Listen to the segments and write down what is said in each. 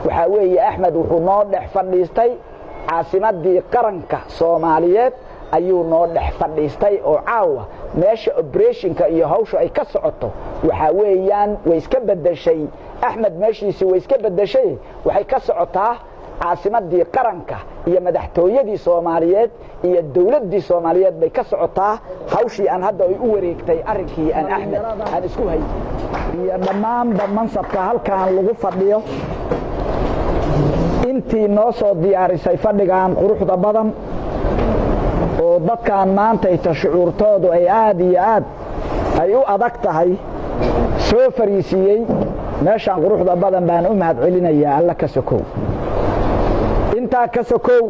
waxaa weeye axmed wuxuu noo dhex fadhiistay caasimaddii qaranka soomaaliyeed ayuu noo dhex fadhiistay oo caawa meesha obrethonka iyo hawsha ay ka socoto waxaa weeyaan way iska bedeshay axmed meeshiisii way iska bedeshay waxay ka socotaa caasimaddii qaranka iyo madaxtooyadii soomaaliyeed iyo dawladdii soomaaliyeed bay ka socotaa hawshii aan hadda ay u wareegtay arrinkii aan axmed aan isku hayay iyo dhammaanba mansabka halkaan lagu fadhiyo intii noo soo diyaarisay fadhigan quruxda badan oo dadkan maantayta shucuurtoodu ay aad iyo aad ay u adag tahay soo fariisiiyey meeshaan quruxda badan baan u mahad celinayaa alla ka sokow intaa ka sokow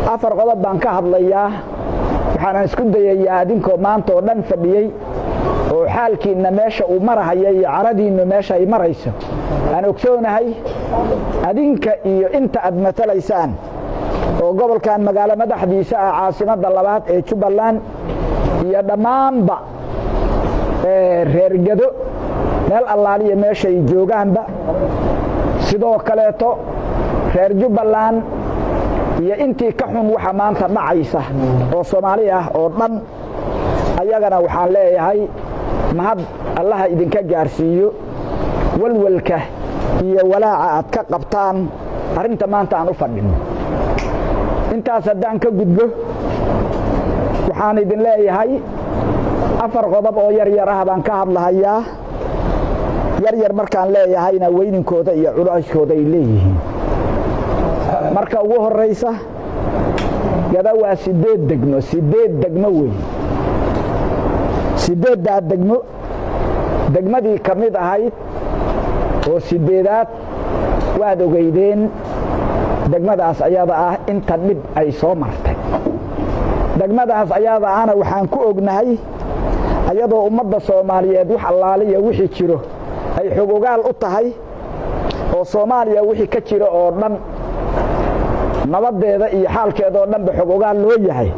4 qodob baan ka hadlayaa waxaan isku dayayaa adinkoo maanta oo dhan fadhiyey oo xaalkiina meesha uu marahaya iyo caradiinu meesha ay marayso aan ogsoonahay adinka iyo inta aad matalaysaan oo gobolkan magaalo madaxdiisa ah caasimadda labaad ee Jubbaland iyo dhammaanba reer Gado meel allaaliya meesha ay joogaanba sidoo kaleeto reer Jubbaland iyo intii ka xun waxa maanta dhacaysa oo Soomaali ah oo dhan ayagana waxaan leeyahay mahad Allah idinka gaarsiiyo walwalka iyo walaaca aad ka qabtaan arinta maanta aan u fadhino intaas haddaan ka gudbo waxaan idin leeyahay 4 qodob oo yar ah baan ka hadlahayaa yar markaan leeyahayna weyninkooda iyo culeyskooda ay leeyihiin marka ugu horeysa Gado waa 8 degmo weey 8 degmo degmadii ka mid ahayd oo 8aad waad ogeydeen degmadaas ayada ah inta dib ay soo martay degmadaas ayada ana waxaan ku ognahay ayadoo ummadda Soomaaliyeed wax allaaliya wixii jiro ay xogogaal u tahay oo Soomaaliya wixii ka jiro oo dhan nabadeeda iyo xaalkeeda oo dhan xogogaal loo yahay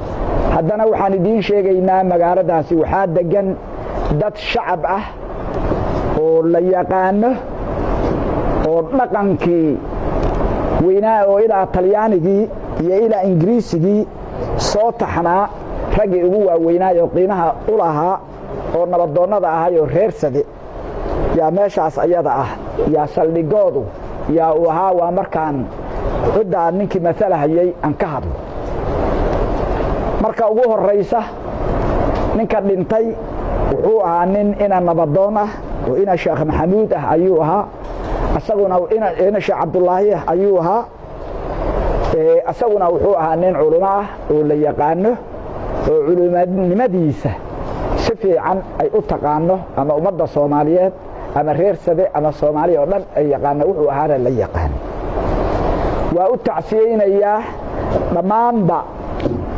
haddana waxaan idiin sheegaynaa magaaladaasi waxaa degan dad shacab ah oo la yaqaano oo dhaqankii weynaa oo ilaa Talyaanigii iyo ilaa Ingiriisigii soo taxnaa ragii ugu waaweynaa oo qiimaha u lahaa oo nabadoonnada ahay oo reer Sade yaa meeshaas ayada ah yaa saldhigoodu yaa u ahaa waa markaan cidda ninkii masalahayay aan ka hadlo marka ugu horeysa ninka dhintay wuxuu ahaa nin ina nabadoon ah oo ina Sheekh Maxamuud ah ayuu ahaa asaguna ina Sheekh Cabdullaahi ayuu ahaa asaguna wuxuu ahaa nin culimo ah oo la yaqaano oo culimadnimadiisa si fiican ay u taqaano ama ummadda Soomaaliyeed ama reer Sade ama Soomaaliya oo dhan ay yaqaano wuxuu ahaa la yaqaan waa u tacsiyeynayaa dhammaanba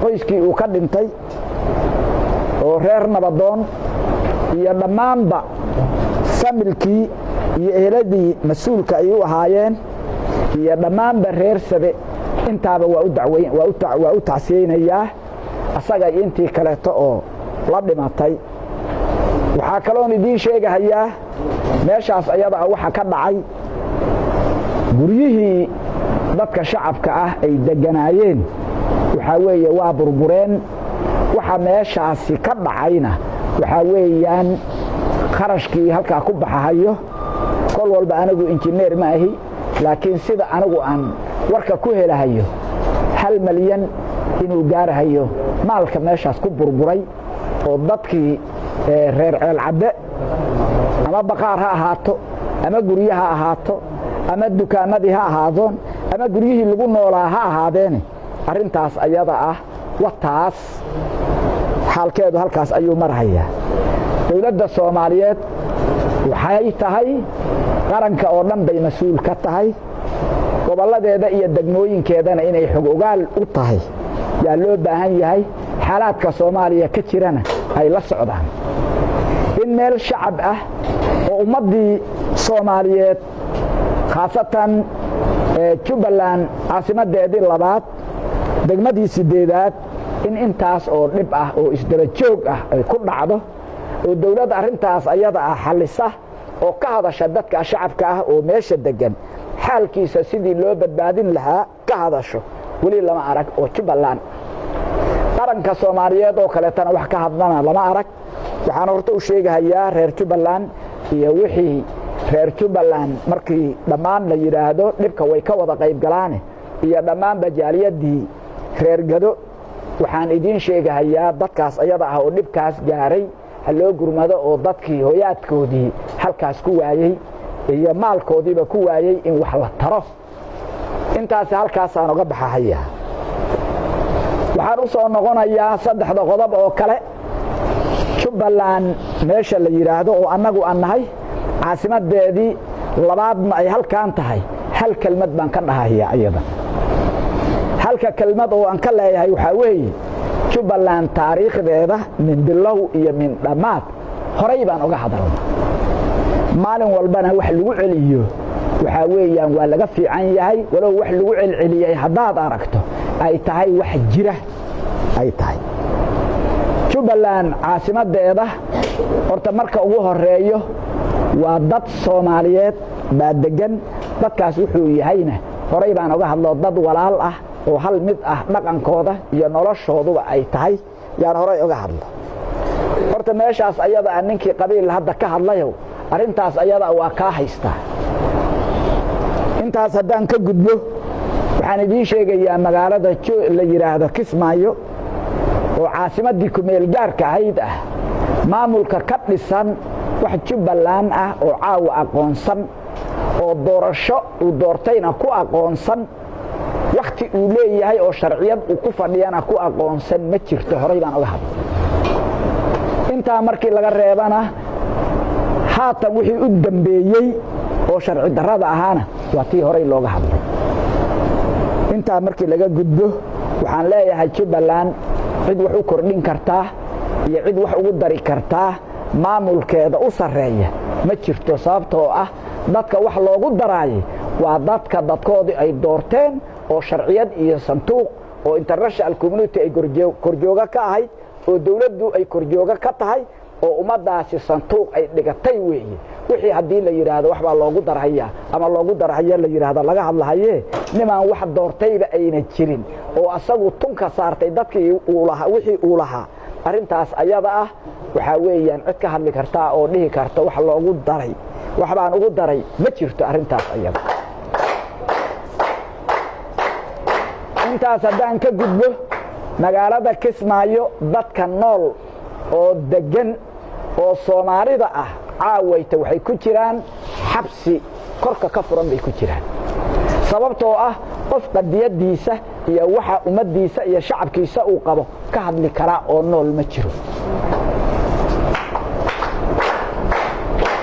qoyskii uu ka dhintay oo reer nabadoon iyo dhammaanba familkii iyo eheladii mas'uulka ay u ahaayeen iyo dhammaanba reer Sade intaaba waa u tacsiyeynayaa asaga intii kaleeto oo la dhimatay waxaa kaloo idiin sheegayaa meeshaas ayada waxa ka dhacay guryihii dadka shacabka ah ay deganaayeen waxa weeye waa burbureen waxa meeshaasi ka dhacayna waxa weeyaan qarashkii halka ku baxayo kol walba anagu injineer ma ahi laakiin sida anagu aan warka ku helahayo 1 milyan inuu gaarahayo maalka meeshaas ku burburay oo dadkii reer ceel cadde ama baqaar ha ahaato ama guryaha ahaato ama dukaamadii ha ahaadoon ama guryihii lagu noolaa ha ahaadeen arintaas ayada ah wataas xaalkeedu halkaas ayuu marhayaa dawladda Soomaaliyeed waxay tahay qaranka oo dhan bay mas'uul ka tahay goboladeeda iyo degmooyinkeedana inay xog ogaal u tahay yaa loo baahan yahay xaaladka Soomaaliya ka jirana ay la socdaan in meel shacab ah oo ummadii Soomaaliyeed khaasatan Jubbaland caasimadeedii labaad degmadii 8aad in intaas oo dhib ah oo isdaba joog ah ay ku dhacdo oo dawladda arintaas ayada ah xalisa oo ka hadasha dadka shacabka ah oo meesha degan xaalkiisa sidii loo badbaadin lahaa ka hadasho weli lama arag oo Jubbaland qaranka Soomaaliyeed oo kaleetana wax ka hadlana lama arag waxaan horta u sheegayaa reer Jubbaland iyo wixii reer Jubbaland markii dhammaan la yiraahdo dhibka way ka wada qayb galaan iyo dhammaan bajaaliyadii reer Gado waxaan idin sheegayaa dadkaas ayada ah oo dhibkaas gaaray haloo gurmado oo dadkii hooyaadkoodii halkaas ku waayay iyo maalkoodiiba ku waayay in wax la taro intaas halkaas aan uga baxayaa waxaan u soo noqonayaa saddexda qodob oo kale Jubbaland meesha la yiraahdo oo annagu annahay caasimadeedii labaadna ay halkaan tahay hal kelmad baan ka dhahayaa ayada halka kelmad oo aan ka leeyahay waxa weeye Jubbaland taariikhdeeda min bilow iyo min dhamaad horay baan uga hadalnaa maalin walbana wax lagu celiyo waxa weeyaan waa laga fiican yahay walow wax lagu celceliyay hadaad aragto ay tahay wax jira ay tahay Jubbaland caasimadeeda horta marka ugu horeeyo waa dad Soomaaliyeed baa degan dadkaas wuxuu yahayna horay baan uga hadlo dad walaal ah oo hal mid ah dhaqankooda iyo noloshooduba ay tahay yaan horay uga hadlo horta meeshaas ayada ninkii qabiil hadda ka hadlayo arintaas ayada waa ka haystaa intaas haddaan ka gudbo waxaan idin sheegayaa magaalada la yiraahdo Kismaayo oo caasimadii ku meel gaarka ahayd ah maamulka ka dhisan wax Jubbaland ah oo caawa aqoonsan oo doorasho uu doortayna ku aqoonsan waqti uu leeyahay oo sharciyad uu ku fadhiyana ku aqoonsan ma jirto horay baan uga hadlay inta markii laga reebana haatan wixii u dambeeyay oo sharci darrada ahaana waa tii horay looga hadlay inta markii laga gudbo waxaan leeyahay Jubbaland cid wax u kordhin kartaa iyo cid wax ugu dari kartaa maamulkeeda u sareeya ma jirto sababtoo ah dadka wax loogu daraayay waa dadka dadkoodii ay doorteen oo sharciyad iyo sanduuq oo international community ay korjooga ka ahayd oo dawladdu ay korjooga ka tahay oo ummadaasi sanduuq ay dhigatay weeye wixii hadii la yiraahdo wax baa loogu daraya ama loogu daraya la yiraahdo laga hadlahaye niman wax doortayba ayna jirin oo asagu tunka saartay dadkii uu lahaa wixii uu lahaa arintaas ayada ah waxa weeyaan cid ka hadli karta oo dhihi karta wax loogu daray wax baan ugu daray ma jirto arintaas ayada intaas haddaan ka gudbo magaalada Kismaayo dadka nool oo degan oo Soomaalida ah caawayta waxay ku jiraan xabsi korka ka furan bay ku jiraan sababtoo ah qof qadiyadiisa iyo waxa ummadiisa iyo shacabkiisa uu qabo ka hadli kara oo nool ma jiro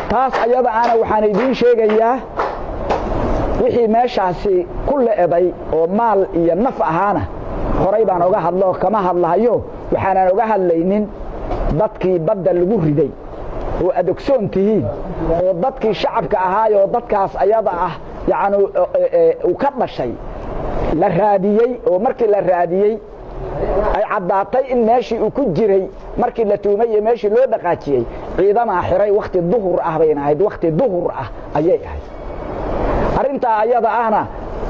taas ayada ana waxaan idin sheegayaa wixii meeshaasi ku leeday oo maal iyo naf ahaana horay baan uga hadlo kama hadlahayo waxaan uga hadlaynin dadkii badda lagu riday oo adogsoontihiin oo dadkii shacabka ahaayo dadkaas ayada ah yaani uu ka dhashay la raadiyay oo markii la raadiyay ay cadaatay in meeshii uu ku jiray markii la tuumay meeshii loo dhaqaajiyay ciidamada xiray waqti duhur ah bayna ahayd waqti duhur ah ayay ahayd arinta ayada ahna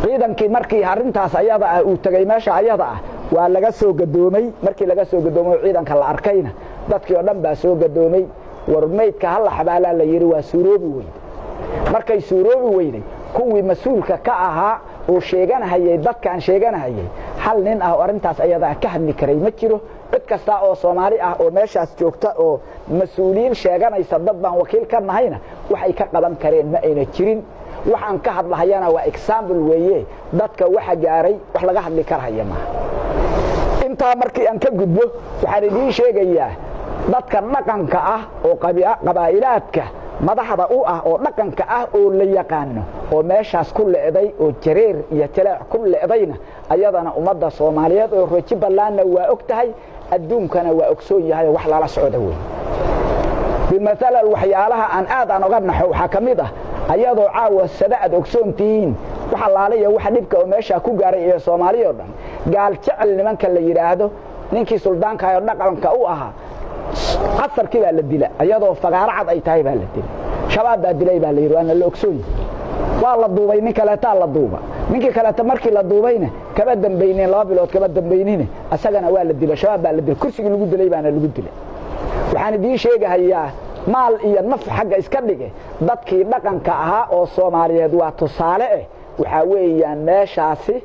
ciidankii markii arintaas ayada ah uu tagay meesha ayada ah waa laga soo gadoomay markii laga soo gadoomo ciidanka la arkayna dadkii oo dhan baa soo gadoomay warmeydka hal xabaala la yiri waa suuroobi weyd markay suuroobi weyday kuwii mas'uulka ka ahaa oo sheeganayay dadkan sheeganayay hal nin ah oo arintaas ayada ka hadli karay ma jiro cid kasta oo Soomaali ah oo meeshaas joogta oo mas'uuliin sheeganaysa dad baan wakiil ka nahayna waxay ka qaban kareen ma ayna jirin waxaan ka hadlayana waa example weeye dadka waxa gaaray wax laga hadli karaya ma inta markii aan ka gudbo waxaan idin sheegayaa dadka dhaqanka ah oo qabaa'ilaadka madaxda u ah oo dhaqanka ah oo la yaqaano oo meeshaas ku leeday oo jareer iyo talaac ku leedayna ayadana ummadda Soomaaliyeed oo Jubbaland waa ogtahay adduunkana waa ogsoon yahay wax la socdo weey bimathala waxyaalaha aan aad aan uga naxo waxa kamid ah ayadoo caawa sadaad ogsoontiin waxa laalayo waxa dhibka oo meesha ku gaaray ee Soomaaliyeed dhan gaal jecel nimanka la yiraahdo ninkii suldaanka ayo dhaqanka u ahaa qasarkii baa la dilay ayadoo fagaaro cad ay tahay baa la dilay shabaab baa dilay baa la yiri waana la ogsoon waa la duubay nin kaleetaa la duuba ninkii kaleeta markii la duubayna kaba dambayneen 2 bilood kaba dambayneen asagana waa la dilay shabaab baa la dilay kursigii lagu dilay baana lagu dilay waxaan idin sheegahayaa maal iyo naf xagga iska dhige dadkii dhaqanka ahaa oo Soomaaliyeed waa tusaale waxa weeyaan meeshaasi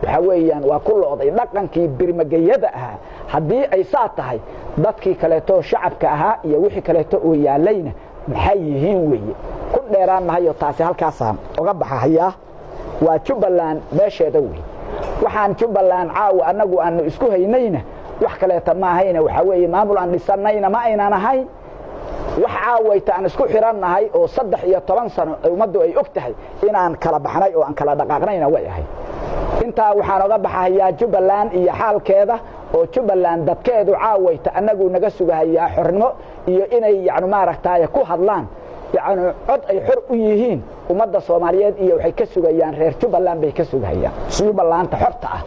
waxa weeyaan waa ku looday dhaqankii birmagayada ahaa hadii ay saa tahay dadkii kaleeto shacabka ahaa iyo wixii kaleeto oo yaalayna maxay yihiin weeye ku dheeraan mahayo taasi halkaasaan uga baxayaa waa Jubbaland meesheeda weey waxaan Jubbaland caawa anagu aanu isku haynayna wax kaleeto ma ahayna waxa weeye maamul aan dhisanayna ma aynan ahayn wax caawayta aan isku xirannahay oo 13 sano ummaddu ay og tahay inaan kala baxnay oo aan kala dhaqaaqnayna way ahay inta waxaan uga baxayaa Jubbaland iyo xaalkeeda oo Jubbaland dadkeedu caawayta anagu naga sugahayaa xornimo iyo inay yaanu maaragtay ku hadlaan yaanu cod ay xor u yihiin ummadda Soomaaliyeed iyo waxay ka sugayaan reer Jubbaland bay ka sugayaan Jubbaland xorta ah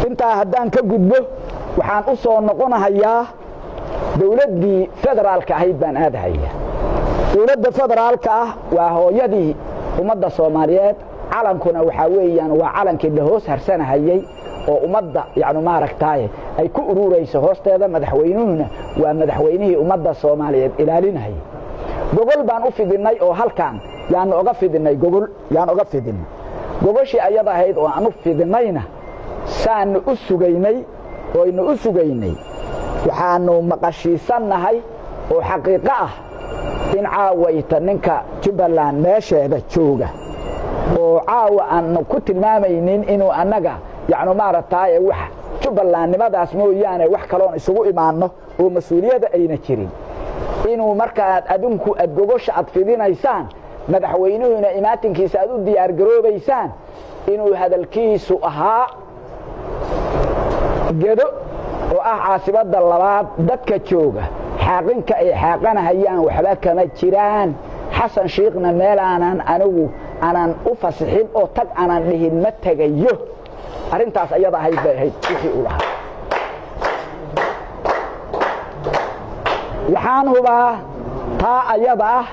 inta haddaan ka gudbo waxaan u soo noqonayaa dawladii federaalka ahayd baan aadahayaa dawladda federaalka ah waa hooyadii ummadda Soomaaliyeed calankuna waxa weeyaan waa calankii hoos harsanahayay oo ummadda yaanu maaragtay ay ku ururayso hoosteeda madaxweynuhuna waa madaxweynihii ummadda Soomaaliyeed ilaalinayay gogol baan u fidinay oo halkaan yaan uga fidinay gogoshii ayada ahayd oo aan u fidinayna saan u sugaynay oo inu u sugaynay waxaanu maqashiisanahay oo xaqiiqo ah in caawayta ninka Jubbaland meesheeda jooga oo caawa aan ku tilmaamaynin inuu anaga yaanu maaragtay wax Jubbaland nimadaas mooyaane wax kale oo isugu imaano oo mas'uuliyada ayna jirin inuu markaa adinku adgogosha ad fidinaysaan madaxweynuhuna imaatinkiisa aad u diyaar garoobaysaan inuu hadalkiisu ahaa gedo oo ah caasibada labaad dadka jooga xaqinka ay xaqanahayaan waxba kama jiraan xasan sheekhna meelaanan anigu aanan u fasixin oo tag aanan dhihin ma tagayo arintaas ayada ahayd wixii u lahaa waxaan hubaa taa ayada ah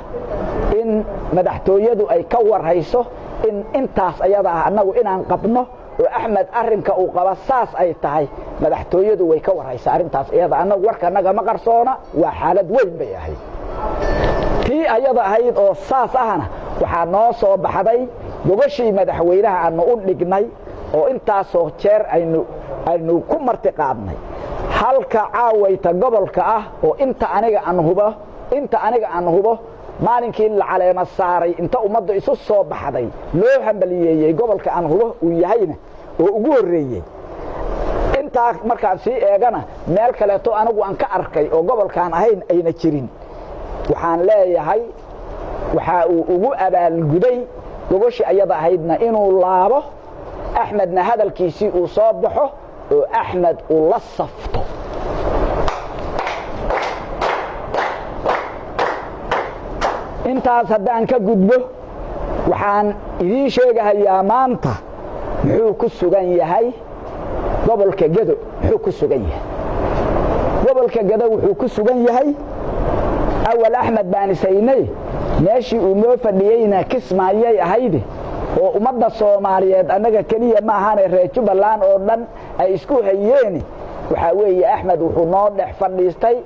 in madaxtooyadu ay ka warhayso in intaas ayada ah anagu inaan qabno oo Axmed arinka uu qaba saas ay tahay madaxtooyadu way ka warhaysaa arintaas iyada anagu warkanaga ma qarsoona waa xaalad weyn bay ahayd tii ayada ahayd oo saas ahna waxa noo soo baxday gogashii madaxweynaha aanu u dhignay oo intaas oo jeer aynu ku martiqaadnay halka caawayta gobolka ah oo inta aniga aan hubo maalinkii la caleema saaray inta ummadda isu soo baxday loo hambaliyeeyay gobolka aan hubo uu yahayna oo ugu horeeyay inta markaan si eegana meel kale to anigu aan ka arkay oo gobolkaan ahayn ayna jirin waxaan leeyahay waxa uu ugu abaalguday gogoshi ayada ahaydna inuu laabo Axmedna hadalkiisii uu soo baxo oo Axmed uu la safto intaas haddaan ka gudbo waxaan idin sheegayaa maanta muxuu ku sugan yahay gobolka Gedo wuxuu ku sugan yahay awal Axmed baan saynay meeshii uu noo fadhiyayna kismaayay ahayd oo ummadda Soomaaliyeed anaga kaliya ma ahaan reer Jubbaland oo dhan ay isku hayeen waxa weeye Axmed wuxuu noo dhex fadhiistay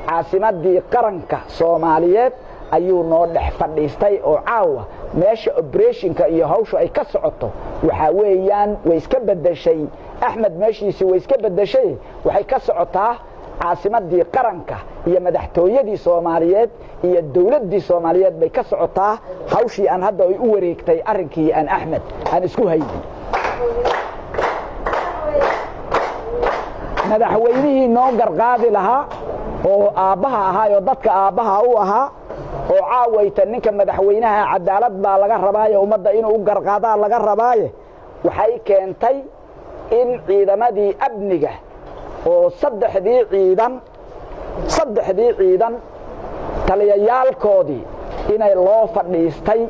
caasimadii qaranka Soomaaliyeed ayuu noo dhex fadhiistay oo caawa meesha operationka iyo hawsha ay ka socoto waxa weeyaan way iska bedeshay Axmed meeshiisi way iska bedeshay waxay ka socotaa caasimadii qaranka iyo madaxtooyadii Soomaaliyeed iyo dawladii Soomaaliyeed bay ka socotaa hawshii aan hadda ay u wareegtay arinkii aan Axmed aan isku haynay madaxweynihii noo garqaadi lahaa oo aabaha ahaa oo dadka aabaha u ahaa oo caawayta ninka madaxweynaha cadaalad baa laga rabaayo ummadda inuu garqaada laga rabaayo waxay keentay in ciidamadii amniga oo saddexdii ciidan taliyayaalkoodii inay loo fadhiistay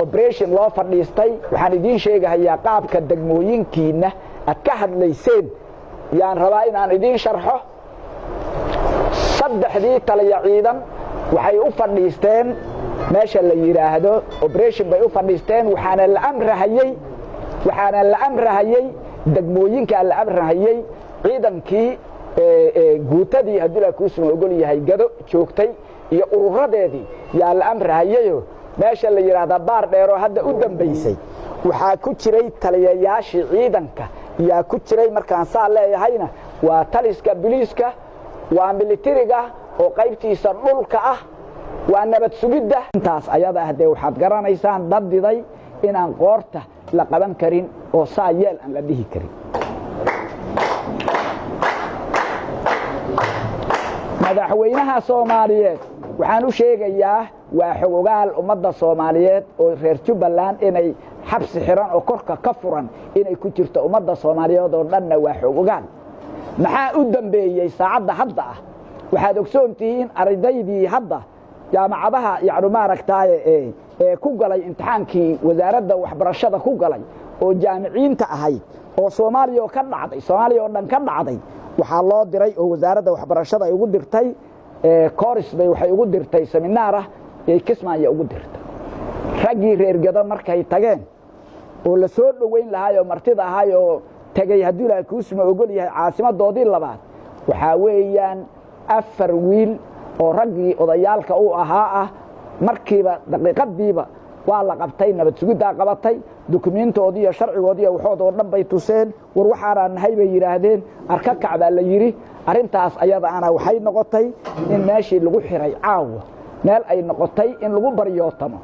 operation loo fadhiistay waxaan idin sheegayaa qaabka degmooyinkiina aad ka hadlayseen yaan rabaa inaan idin sharxo saddexdii taliya ciidan waxay u fadhiisteen meesha la yiraahdo operation bay u fadhiisteen waxaana la amrahayay degmooyinka la amrahayay ciidankii guutadii haddii la ku soo ogol yahay gado joogtay iyo ururadeedii yaa la amrahayayo meesha la yiraahdo baar dheero hadda u dambeysay waxaa ku jiray taliyayaashii ciidanka yaa ku jiray markaan saa leeyahayna waa taliska booliiska waa militariga oo qaybtiisa dhulka ah waa nabad sugidda intaas ayada ahde waxaad garanaysaan dadiday inaan qoorta la qaban karin oo saa yeel aan la dhihi karin madaxweynaha Soomaaliyeed waxaan u sheegayaa waa xogogaal ummadda Soomaaliyeed oo reer Jubbaland inay xabsi xiran oo korka ka furan inay ku jirto ummadda Soomaaliyeed oo dhanna waa xogogaal maxaa u dambeeyay saacada hadda ah waxaad ogsoontihiin ardaydii hadda jaamacadaha yaanu maaragtay ku galay imtixaankii wasaaradda waxbarashada ku galay oo jaamiciinta ahayd oo Soomaaliya oo dhan ka dhacday waxaa loo diray oo wasaaradda waxbarashada ay ugu dirtay course bay waxay ugu dirtay seminar ah ee Kismaayo ugu dirtay ragii reer gado markay tageen oo la soo dhaweyn lahaay oo martida ahaay oo tagay hadii la ku soo ogol yahay caasimadoodii labaad waxa weeyaan 4 wiil oo ragii odayaalka u ahaa markiiba daqiiqadiiba waa la qabtay nabad sugidda qabatay dokumentoodii iyo sharcigoodii waxooda dhan bay tuseen war waxaan nahay bay yiraahdeen arka kacba la yiri arintaas ayada ana waxay noqotay in meeshii lagu xiray caawa meel ay noqotay in lagu baryootamo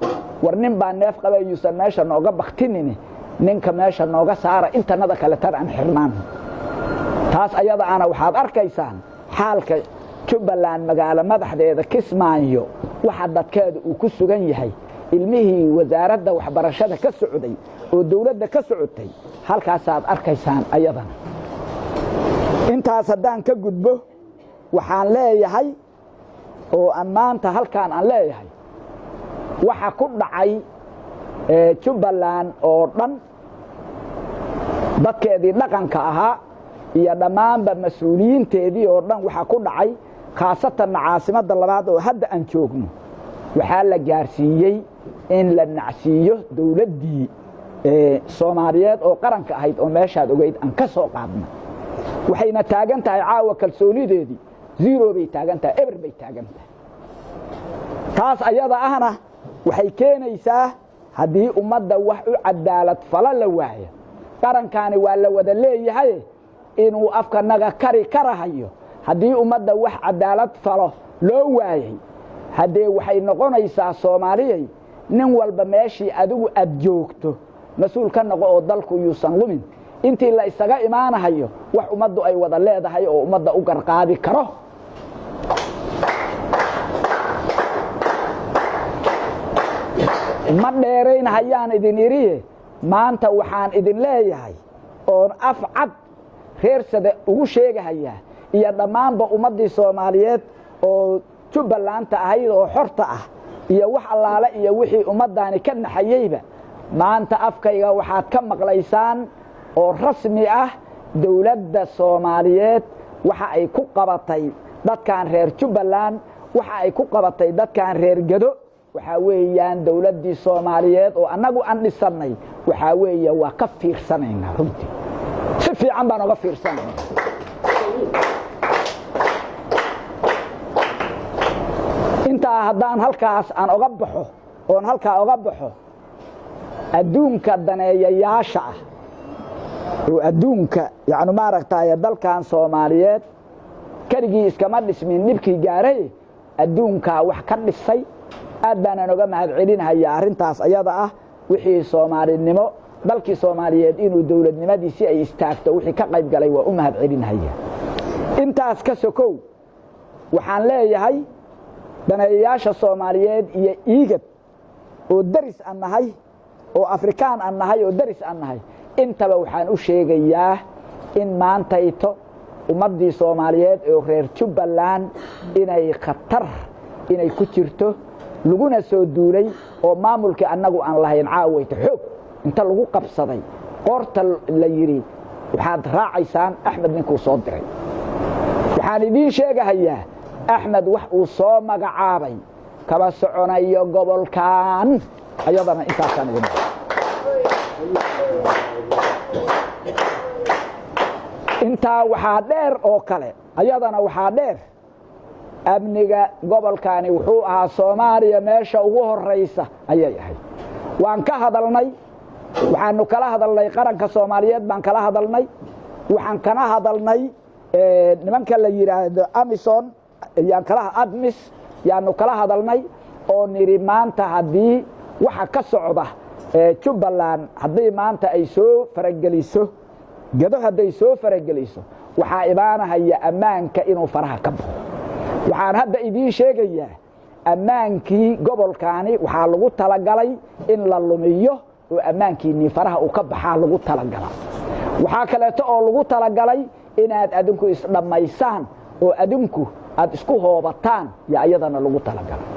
war nin baa neef qabayuusan meesha nooga baqtinini ninka meesha nooga saara intanada kale tar aan xirnaan taas ayada ana waxaad arkaysaan xaalka Jubbaland magaalo madaxdeeda Kismaayo waxa dadkeedu uu ku sugan yahay ilmihii wasaaradda waxbarashada ka socday oo dawladda ka socotay halkaas aad arkaysaan ayadana intaas haddaan ka gudbo waxaan leeyahay oo maanta halkaan aan leeyahay waxa ku dhacay Jubbaland oo dhan dadkeedii dhaqanka ahaa iyo dhammaanba mas'uuliyiinteedii oo dhan waxa ku dhacay khaasatan caasimadda labaad oo hadda aan joogno waxaa la gaarsiiyay in la nacsiiyo dawladdii Soomaaliyeed oo qaranka ahayd oo meeshaad ogeyd aan ka soo qaadno waxayna taagan tahay caawa kalsoonideedii zero bay taagan tahay ever bay taagan tahay taas ayada ahna waxay keenaysaa haddii ummadda wax u cadaalad fala la waayo qarankaani waa la wada leeyahay inuu afkanaga kari karahayo haddii ummadda wax cadaalad falo loo waayay haddee waxay noqonaysaa Soomaaliyay nin walba meeshii adigu aad joogto mas'uul ka noqo oo dalku yuusan lumin intii la isaga imaanayo wax ummaddu ay wada leedahay oo ummadda u garqaadi karo ma dheeraynayaan idin iriye maanta waxaan idin leeyahay oo afcad reersada ugu sheegahaya iyo dhammaanba ummadii Soomaaliyeed oo Jubbaland ahayd oo xorta ah iyo wax allaale iyo wixii ummadani ka naxayayba maanta afkayga waxaad ka maqlaysaan oo rasmi ah dawladda Soomaaliyeed waxa ay ku qabatay dadkan reer Jubbaland waxa ay ku qabatay dadkan reer Gado waxa weeyaan dawladdii Soomaaliyeed oo anagu aan dhisanay waxa weeyaa waa ka fiirsanayna runtii si fiican baan uga fiirsanay inta haddaan halkaas aan uga baxo oo halka uga baxo adduunka daneeyayaasha ah oo adduunka yaani maaragtay dalkan Soomaaliyeed karigii iskama dhismin nibkii gaaray adduunka wax ka dhisay aad baan uga mahad celinayaa arintaas ayada ah wixii Soomaalinimo dalkii Soomaaliyeed inuu dawladnimadiisii ay istaagto wixii ka qayb galay waa u mahad celinayaa intaas ka sokow waxaan leeyahay daneeyayaasha Soomaaliyeed iyo iigad oo daris aan nahay oo Afrikaan aan nahay oo daris aan nahay intaba waxaan u sheegayaa in maantayto ummadii Soomaaliyeed ee reer Jubbaland inay khatar inay ku jirto laguna soo duulay oo maamulka anagu aan lahayn caawayto xoog inta lagu qabsaday qorta la yiri waxaad raacaysaan Axmed ninkuu soo diray waxaan idin sheegayaa Axmed wax uu soo magacaabay kaba soconayo gobolkan ayadana intaasaan idin intaa waxaa dheer oo kale ayadana waxaa dheer amniga gobolkani wuxuu ahaa Soomaaliya meesha ugu horeysa ayay ahayd waan ka hadalnay waxaanu kala hadalnay qaranka Soomaaliyeed baan kala hadalnay waxaan kana hadalnay nimanka la yiraahdo Amison yaan kala admis yaanu kala hadalnay oo niri maanta hadii waxa ka socda Jubbaland hadii maanta ay soo farageliso gado hadii soo farageliso waxa ibaanahaya ammaanka inuu faraha ka baxo waxaan hadda idin sheegayaa ammaankii gobolkaani waxa lagu talagalay in la lumiyo oo ammaankii faraha uu ka baxaa lagu talagalay waxa kale oo lagu talagalay inaad adinku isdhamaysaan oo adinku aad isku hoobataan ya ayadana lagu talagalay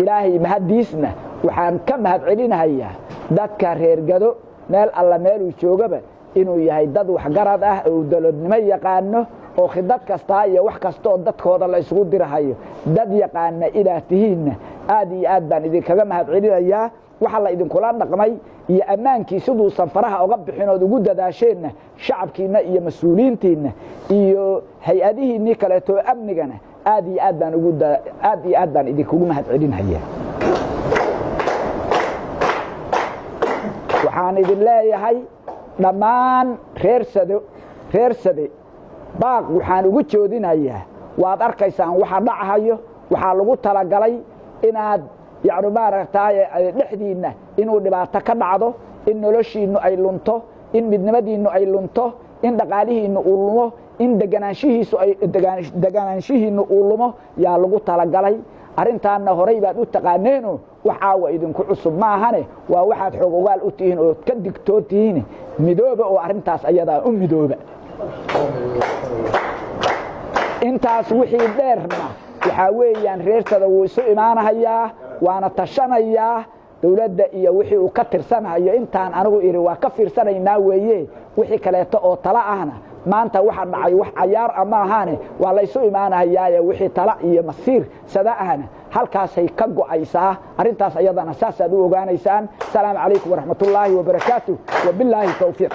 ilaahay mahadiisna waxaan ka mahad celinayaa dadka reer gado meel alla meel uu joogaba inuu yahay dad wax garad ah oo dawladnimo yaqaano oo khidad kasta iyo wax kasta oo dadkooda la isugu dirahayo dad yaqaana ilaatihiina aad iyo aad baan idin kaga mahad celinayaa waxa la idin kula dhaqmay iyo ammaankii sidoo sanfaraha uga bixinood ugu dadaasheena shacabkiina iyo mas'uuliyiintiina iyo hay'adihiina kale to amnigana aad iyo aad baan idin kugu mahad celinayaa waxaan idin leeyahay dhammaan reer sade baaq waxaan ugu joodinayaa waad arkaysaan waxa dhacayo waxa lagu talagalay inaad yacni maaragtay dhexdiina inuu dhibaato ka dhacdo in noloshiinu ay lunto in midnimadiinu ay lunto in dhaqaalihiinu uu lumo in deganaanshihiinu uu lumo yaa lagu talagalay arintaana horay baad u taqaaneeno waxa waa idinku cusub ma ahane waa waxaad xoog ogaal u tihiin oo ka digtootihiin midooba oo arintaas ayada u midooba intaas wixii dheerna waxa weeyaan reertada uu isu imaanayaa waana tashanayaa dawladda iyo wixii uu ka tirsanayo intaan anigu iri waa ka fiirsanaynaa weeye wixii kale oo tala ahna maanta waxa dhacay wax cayaar ama ahane waa la isu imaanayaa wixii tala iyo masiir sada ahna halkaasay ka go'aysaa arintaas ayadana saasaad u ogaanaysaan salaamu calaykum wa rahmatullaahi wa barakaatuh wa billaahi tawfiiq